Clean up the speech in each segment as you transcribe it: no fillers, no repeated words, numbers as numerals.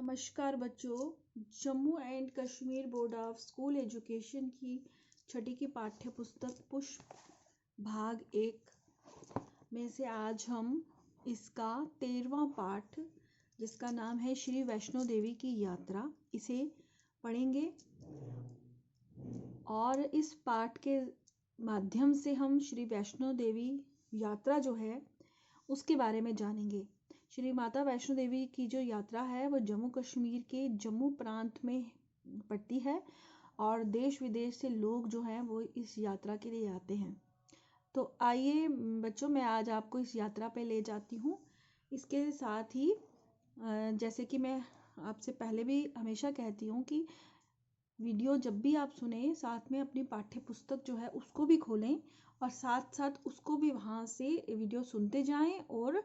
नमस्कार बच्चों। Jammu and Kashmir board of school education की छठी की पाठ्य पुस्तक पुष्प भाग 1 में से आज हम इसका 13वां पाठ, जिसका नाम है श्री वैष्णो देवी की यात्रा, इसे पढ़ेंगे। और इस पाठ के माध्यम से हम श्री वैष्णो देवी यात्रा जो है उसके बारे में जानेंगे। श्री माता वैष्णो देवी की जो यात्रा है वह जम्मू कश्मीर के जम्मू प्रांत में पड़ती है और देश विदेश से लोग जो हैं वो इस यात्रा के लिए आते हैं। तो आइए बच्चों, मैं आज आपको इस यात्रा पे ले जाती हूँ। इसके साथ ही जैसे कि मैं आपसे पहले भी हमेशा कहती हूँ कि वीडियो जब भी आप सुने, साथ में अपनी पाठ्य पुस्तक जो है उसको भी खोलें और साथ साथ उसको भी वहाँ से वीडियो सुनते जाएं और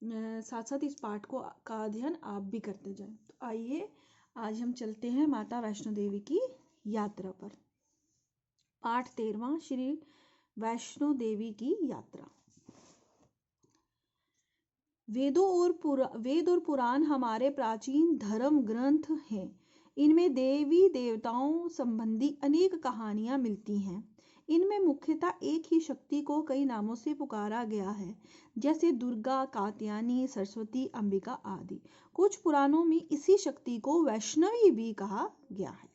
साथ साथ इस पाठ का अध्ययन आप भी करते जाएं। तो आइए आज हम चलते हैं माता वैष्णो देवी की यात्रा पर। पाठ 13वां, श्री वैष्णो देवी की यात्रा। वेद और पुराण हमारे प्राचीन धर्म ग्रंथ हैं। इनमें देवी देवताओं संबंधी अनेक कहानियां मिलती हैं। इनमें मुख्यतः एक ही शक्ति को कई नामों से पुकारा गया है, जैसे दुर्गा, कात्यायनी, सरस्वती, अंबिका आदि। कुछ पुराणों में इसी शक्ति को वैष्णवी भी कहा गया है।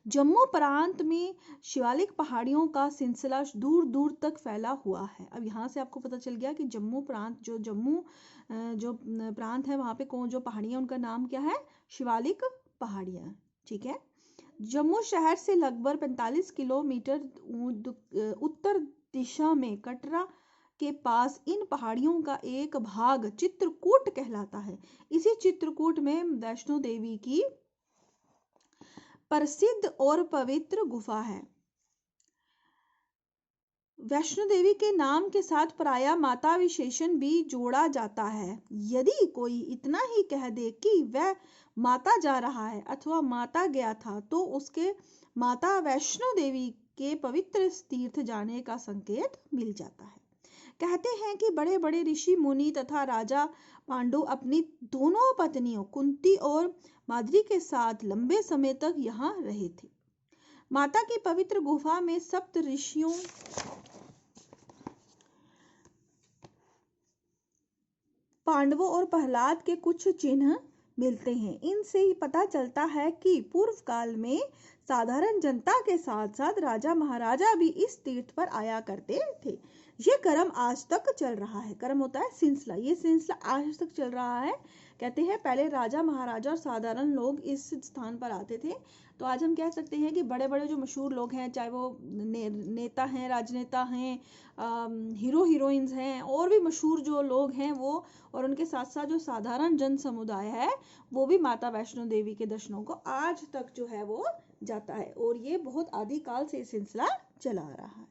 जम्मू प्रांत में शिवालिक पहाड़ियों का सिलसिला दूर दूर तक फैला हुआ है। अब यहाँ से आपको पता चल गया कि जम्मू प्रांत जो प्रांत है वहाँ पे कौन जो पहाड़ियाँ, उनका नाम क्या है? शिवालिक पहाड़ियाँ। ठीक है। जम्मू शहर से लगभग 45 किलोमीटर उत्तर दिशा में कटरा के पास इन पहाड़ियों का एक भाग चित्रकूट कहलाता है। इसी चित्रकूट में वैष्णो देवी की प्रसिद्ध और पवित्र गुफा है। वैष्णो देवी के नाम के साथ प्रायः माता विशेषण भी जोड़ा जाता है। यदि कोई इतना ही कह दे कि वह माता जा रहा है अथवा माता गया था, तो उसके माता वैष्णो देवी के पवित्र तीर्थ जाने का संकेत मिल जाता है। कहते हैं कि बड़े बड़े ऋषि मुनि तथा राजा पांडु अपनी दोनों पत्नियों कुंती और माद्री के साथ लंबे समय तक यहाँ रहे थे। माता की पवित्र गुफा में सप्त ऋषियों पांडवों और प्रहलाद के कुछ चिन्ह मिलते हैं। इनसे ही पता चलता है कि पूर्व काल में साधारण जनता के साथ साथ राजा महाराजा भी इस तीर्थ पर आया करते थे। ये क्रम आज तक चल रहा है। क्रम होता है सिलसिला। ये सिलसिला आज तक चल रहा है। कहते हैं पहले राजा महाराजा और साधारण लोग इस स्थान पर आते थे। तो आज हम कह सकते हैं कि बड़े बड़े जो मशहूर लोग हैं, चाहे वो नेता हैं, राजनेता हैं, हीरो हीरोइंस हैं, और भी मशहूर जो लोग हैं वो, और उनके साथ साथ जो साधारण जन समुदाय है वो भी माता वैष्णो देवी के दर्शनों को आज तक जो है वो जाता है। और ये बहुत आदिकाल से सिलसिला चला आ रहा है।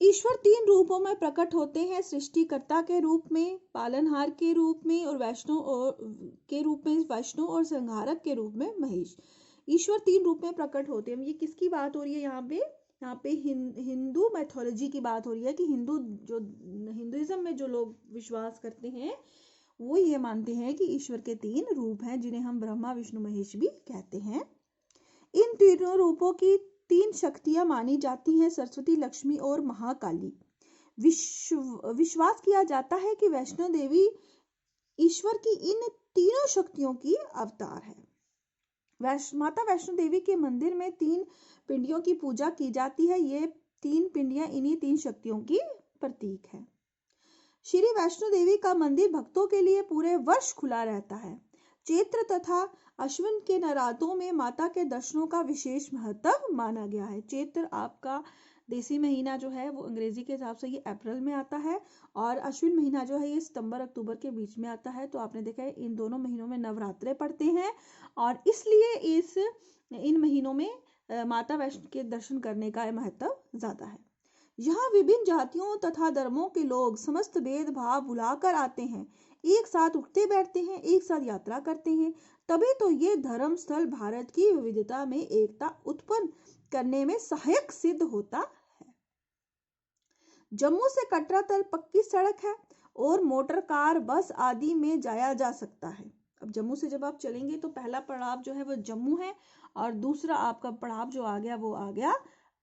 ईश्वर 3 रूपों में प्रकट होते हैं, सृष्टिकर्ता के रूप में, पालनहार के रूप में और वैष्णो और संहारक के रूप में महेश। ईश्वर 3 रूप में प्रकट होते हैं। ये किसकी बात हो रही है यहाँ पे हिंदू मैथोलॉजी की बात हो रही है कि हिंदुइज्म में जो लोग विश्वास करते हैं वो ये मानते हैं कि ईश्वर के 3 रूप हैं, जिन्हें हम ब्रह्मा विष्णु महेश भी कहते हैं। इन तीनों रूपों की 3 शक्तियां मानी जाती हैं, सरस्वती, लक्ष्मी और महाकाली। विश्वास किया जाता है कि वैष्णो देवी ईश्वर की इन तीनों शक्तियों की अवतार है। माता वैष्णो देवी के मंदिर में 3 पिंडियों की पूजा की जाती है। ये 3 पिंडियां इन्हीं 3 शक्तियों की प्रतीक है। श्री वैष्णो देवी का मंदिर भक्तों के लिए पूरे वर्ष खुला रहता है। चैत्र तथा अश्विन के नवरात्रों में माता के दर्शनों का विशेष महत्व माना गया है। चैत्र आपका देसी महीना जो है वो अंग्रेजी के हिसाब से ये अप्रैल में आता है, और अश्विन महीना जो है ये सितंबर अक्टूबर के बीच में आता है। तो आपने देखा है इन दोनों महीनों में नवरात्रे पड़ते हैं, और इसलिए इन महीनों में माता वैष्णो के दर्शन करने का महत्व ज्यादा है। यहाँ विभिन्न जातियों तथा धर्मों के लोग समस्त भेदभाव भुलाकर आते हैं, एक साथ उठते बैठते हैं, एक साथ यात्रा करते हैं। तभी तो ये धर्म स्थल भारत की विविधता में एकता उत्पन्न करने में सहायक सिद्ध होता है। जम्मू से कटरा तक पक्की सड़क है और मोटर कार, बस आदि में जाया जा सकता है। अब जम्मू से जब आप चलेंगे तो पहला पड़ाव जो है वो जम्मू है और दूसरा आपका पड़ाव जो आ गया वो आ गया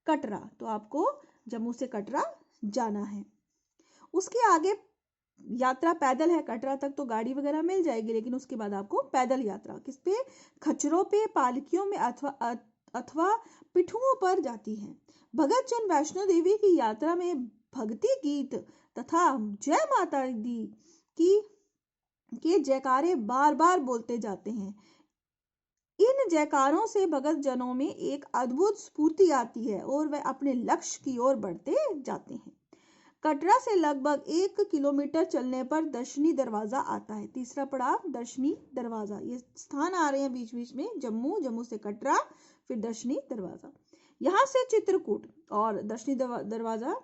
कटरा। तो आपको जम्मू से कटरा जाना है। उसके आगे यात्रा पैदल है। कटरा तक तो गाड़ी वगैरह मिल जाएगी, लेकिन उसके बाद आपको पैदल यात्रा किस पे, खच्चरों पे, पालकियों में अथवा पिठुओं पर जाती है। भगत जन वैष्णो देवी की यात्रा में भक्ति गीत तथा जय माता दी की के जयकारे बार बार बोलते जाते हैं। इन जयकारों से भगत जनों में एक अद्भुत स्फूर्ति आती है और वे अपने लक्ष्य की ओर बढ़ते जाते हैं। कटरा से लगभग 1 किलोमीटर चलने पर दर्शनी दरवाजा आता है। तीसरा पड़ाव दर्शनी दरवाजा। ये स्थान आ रहे हैं बीच बीच में, जम्मू, जम्मू से कटरा, फिर दर्शनी दरवाजा। यहाँ से चित्रकूट और दर्शनी दरवाजा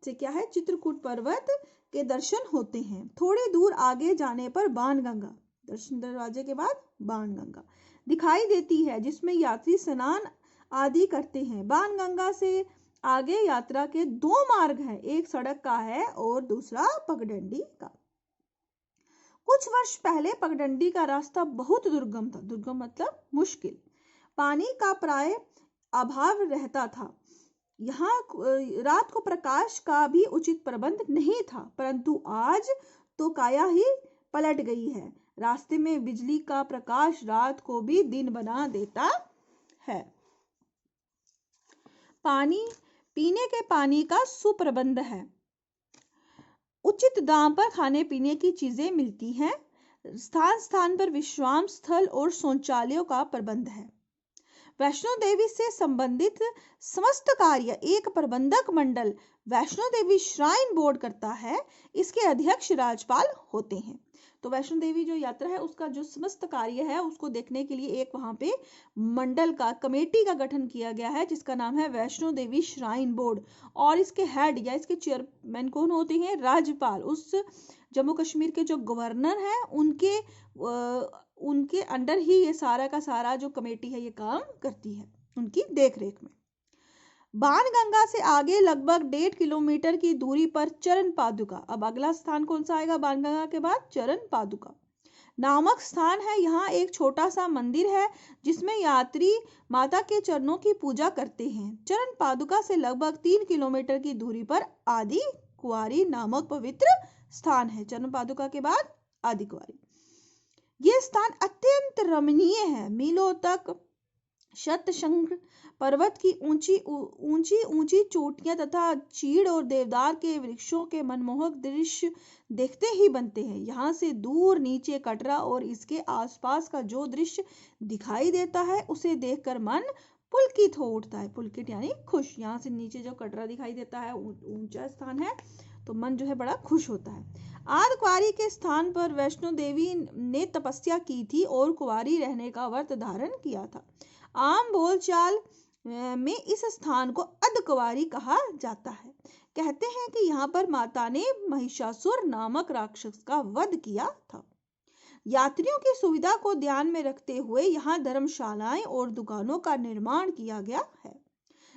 से क्या है, चित्रकूट पर्वत के दर्शन होते हैं। थोड़ी दूर आगे जाने पर बाणगंगा, दर्शन दरवाजे के बाद बाणगंगा दिखाई देती है, जिसमें यात्री स्नान आदि करते हैं। बाणगंगा से आगे यात्रा के 2 मार्ग हैं, एक सड़क का है और दूसरा पगडंडी का। कुछ वर्ष पहले पगडंडी का रास्ता बहुत दुर्गम था। दुर्गम मतलब मुश्किल, पानी का प्राय अभाव रहता था। यहाँ रात को प्रकाश का भी उचित प्रबंध नहीं था, परंतु आज तो काया ही पलट गई है। रास्ते में बिजली का प्रकाश रात को भी दिन बना देता है। पानी, पीने के पानी का सुप्रबंध है। उचित दाम पर खाने पीने की चीजें मिलती हैं। स्थान स्थान पर विश्राम स्थल और शौचालयों का प्रबंध है। वैष्णो देवी से संबंधित समस्त कार्य एक प्रबंधक मंडल वैष्णो देवी श्राइन बोर्ड करता है। इसके अध्यक्ष राज्यपाल होते हैं। तो वैष्णो देवी जो यात्रा है उसका जो समस्त कार्य है उसको देखने के लिए एक वहां पे मंडल का, कमेटी का गठन किया गया है, जिसका नाम है वैष्णो देवी श्राइन बोर्ड। और इसके हेड या इसके चेयरमैन कौन होते हैं, राज्यपाल। उस जम्मू कश्मीर के जो गवर्नर हैं उनके अंडर ही ये सारा का सारा जो कमेटी है ये काम करती है, उनकी देखरेख में। बाणगंगा से आगे लगभग 1.5 किलोमीटर की दूरी पर चरण पादुका। अब अगला स्थान कौन सा आएगा बाणगंगा के बाद, चरण पादुका नामक स्थान है। यहाँ एक छोटा सा मंदिर है जिसमें यात्री माता के चरणों की पूजा करते हैं। चरण पादुका से लगभग 3 किलोमीटर की दूरी पर आदि कुंवारी नामक पवित्र स्थान है। चरण पादुका के बाद आदि कुंवारी। ये स्थान अत्यंत रमणीय है। मीलों तक शतशृंग पर्वत की ऊंची चोटियां तथा चीड़ और देवदार के वृक्षों के मनमोहक दृश्य देखते ही बनते हैं। यहाँ से दूर नीचे कटरा और इसके आसपास का जो दृश्य दिखाई देता है उसे देखकर मन पुलकित हो उठता है। पुलकित यानी खुश। यहाँ से नीचे जो कटरा दिखाई देता है, ऊंचा स्थान है, तो मन जो है बड़ा खुश होता है। आदि कुंवारी के स्थान पर वैष्णो देवी ने तपस्या की थी और कुंवारी रहने का व्रत धारण किया था। आम बोलचाल में इस स्थान को अर्धकुंवारी कहा जाता है। कहते हैं कि यहाँ पर माता ने महिषासुर नामक राक्षस का वध किया था। यात्रियों की सुविधा को ध्यान में रखते हुए यहाँ धर्मशालाएं और दुकानों का निर्माण किया गया है।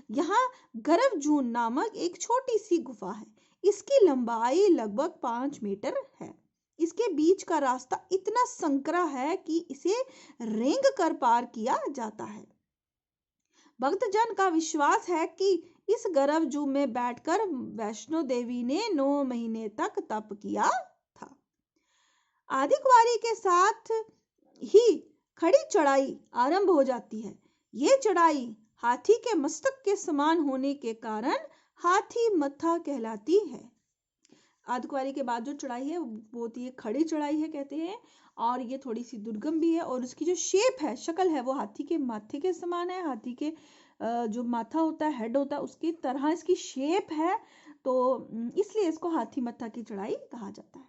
यहाँ गर्भजून नामक एक छोटी सी गुफा है। इसकी लंबाई लगभग 5 मीटर है। इसके बीच का रास्ता इतना संकरा है कि इसे रेंग कर पार किया जाता है। भक्तजन का विश्वास है कि इस गर्भजून में बैठकर वैष्णो देवी ने 9 महीने तक तप किया था। आदि कुंवारी के साथ ही खड़ी चढ़ाई आरंभ हो जाती है। ये चढ़ाई हाथी के मस्तक के समान होने के कारण हाथी मत्था कहलाती है। आदि कुंवारी के बाद जो चढ़ाई है वो बहुत ही खड़ी चढ़ाई है कहते हैं, और ये थोड़ी सी दुर्गम भी है, और उसकी जो शेप है, शक्ल है, वो हाथी के माथे के समान है। हाथी के जो माथा होता है, हेड होता है, उसकी तरह इसकी शेप है, तो इसलिए इसको हाथी मत्था की चढ़ाई कहा जाता है।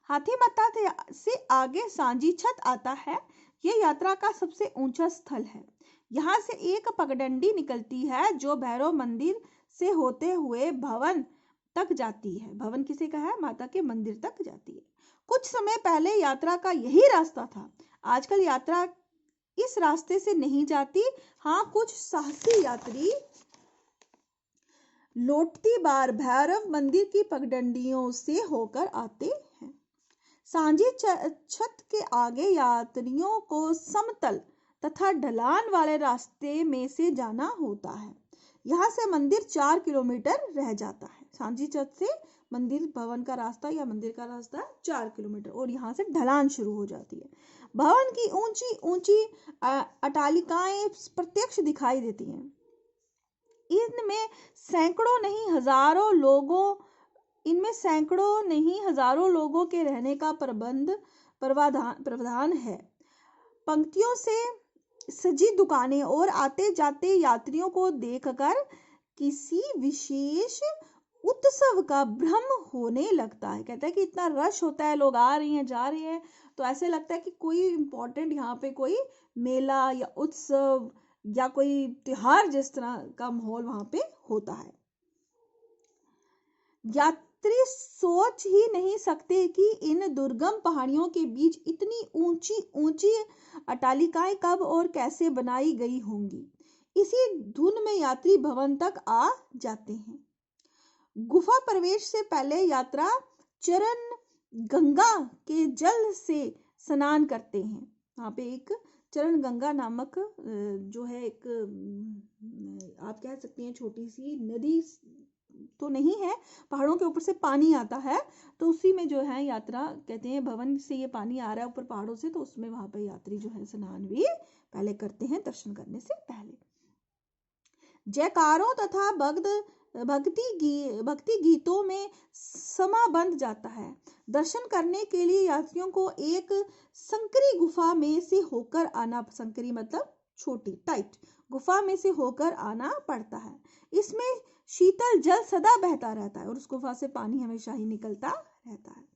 हाथी मत्था से आगे सांझी छत आता है। यह यात्रा का सबसे ऊंचा स्थल है। यहाँ से एक पगडंडी निकलती है जो भैरव मंदिर से होते हुए भवन तक जाती है। भवन किसे कहा है? माता के मंदिर तक जाती है। कुछ समय पहले यात्रा का यही रास्ता था। आजकल यात्रा इस रास्ते से नहीं जाती। हाँ, कुछ साहसी यात्री लौटती बार भैरव मंदिर की पगडंडियों से होकर आते हैं। सांझी छत के आगे यात्रियों को समतल तथा ढलान वाले रास्ते में से जाना होता है। यहाँ से मंदिर 4 किलोमीटर रह जाता है। सांझी छत से मंदिर भवन का रास्ता या मंदिर का रास्ता 4 किलोमीटर और यहाँ से ढलान शुरू हो जाती है। भवन की ऊंची ऊंची अट्टालिकाएं प्रत्यक्ष दिखाई देती हैं। इनमें सैकड़ों नहीं हजारों लोगों के रहने का प्रावधान है। पंक्तियों से सजी दुकानें और आते जाते यात्रियों को देखकर किसी विशेष उत्सव का भ्रम होने लगता है। कहता है कि इतना रश होता है, लोग आ रहे हैं जा रहे हैं, तो ऐसे लगता है कि कोई इम्पोर्टेंट यहाँ पे कोई मेला या उत्सव या कोई त्योहार जिस तरह का माहौल वहां पे होता है। यात्री सोच ही नहीं सकते कि इन दुर्गम पहाड़ियों के बीच इतनी ऊंची ऊंची अट्टालिकाएं कब और कैसे बनाई गई होंगी। इसी धुन में यात्री भवन तक आ जाते हैं। गुफा प्रवेश से पहले यात्रा चरण गंगा के जल से स्नान करते हैं। वहां पे एक चरण गंगा नामक जो है एक आप कह सकते हैं छोटी सी नदी तो नहीं है, पहाड़ों के ऊपर से पानी आता है, तो उसी में जो है यात्रा कहते हैं भवन से ये पानी आ रहा है ऊपर पहाड़ों से, तो उसमें वहां पे यात्री जो है स्नान भी पहले करते हैं दर्शन करने से पहले। जयकारों तथा भक्ति गीतों में समा बंध जाता है। दर्शन करने के लिए यात्रियों को एक संकरी गुफा में से होकर आना, संकरी मतलब छोटी टाइट गुफा में से होकर आना पड़ता है। इसमें शीतल जल सदा बहता रहता है और उस गुफा से पानी हमेशा ही निकलता रहता है।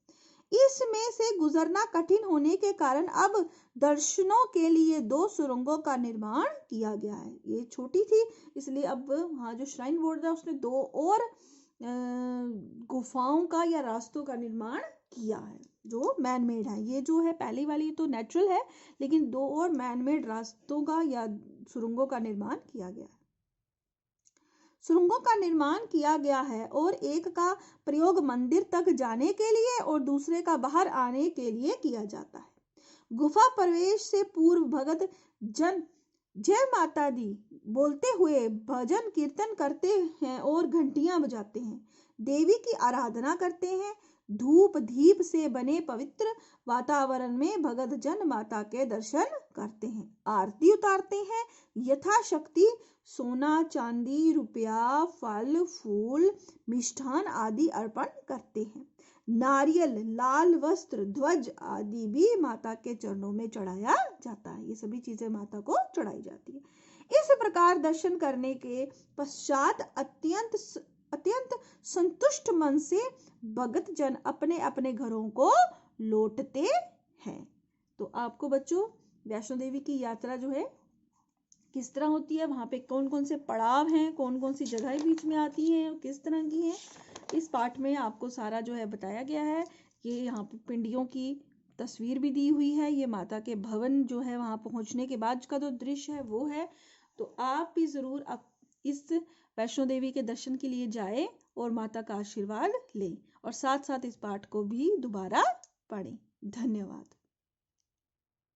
इसमें से गुजरना कठिन होने के कारण अब दर्शनों के लिए 2 सुरंगों का निर्माण किया गया है। ये छोटी थी इसलिए अब वहाँ जो श्राइन बोर्ड है उसने 2 और गुफाओं का या रास्तों का निर्माण किया है जो मैन मेड है। ये जो है पहली वाली तो नेचुरल है, लेकिन 2 और मैन मेड रास्तों का या सुरंगों का निर्माण किया गया है। सुरंगों का निर्माण किया गया है और एक का प्रयोग मंदिर तक जाने के लिए और दूसरे का बाहर आने के लिए किया जाता है। गुफा प्रवेश से पूर्व भगत जन जय माता दी बोलते हुए भजन कीर्तन करते हैं और घंटियां बजाते हैं, देवी की आराधना करते हैं। धूप दीप से बने पवित्र वातावरण में भगत जन माता के दर्शन करते हैं, आरती उतारते हैं, यथाशक्ति सोना चांदी रुपया फल फूल मिष्ठान आदि अर्पण करते हैं। नारियल लाल वस्त्र ध्वज आदि भी माता के चरणों में चढ़ाया जाता है। ये सभी चीजें माता को चढ़ाई जाती है। इस प्रकार दर्शन करने के पश्चात अत्यंत संतुष्ट मन से भगत जन अपने अपने घरों को लौटते हैं। तो आपको बच्चों वैष्णो देवी की यात्रा जो है किस तरह होती है, वहां पे कौन कौन से पड़ाव हैं, कौन कौन सी जगह बीच में आती हैं और किस तरह की हैं, इस पाठ में आपको सारा जो है बताया गया है। ये यहाँ पे पिंडियों की तस्वीर भी दी हुई है, ये माता के भवन जो है वहां पहुंचने के बाद का जो दृश्य है वो है। तो आप भी जरूर इस वैष्णो देवी के दर्शन के लिए जाएं और माता का आशीर्वाद लें और साथ साथ इस पाठ को भी दोबारा पढ़ें। धन्यवाद।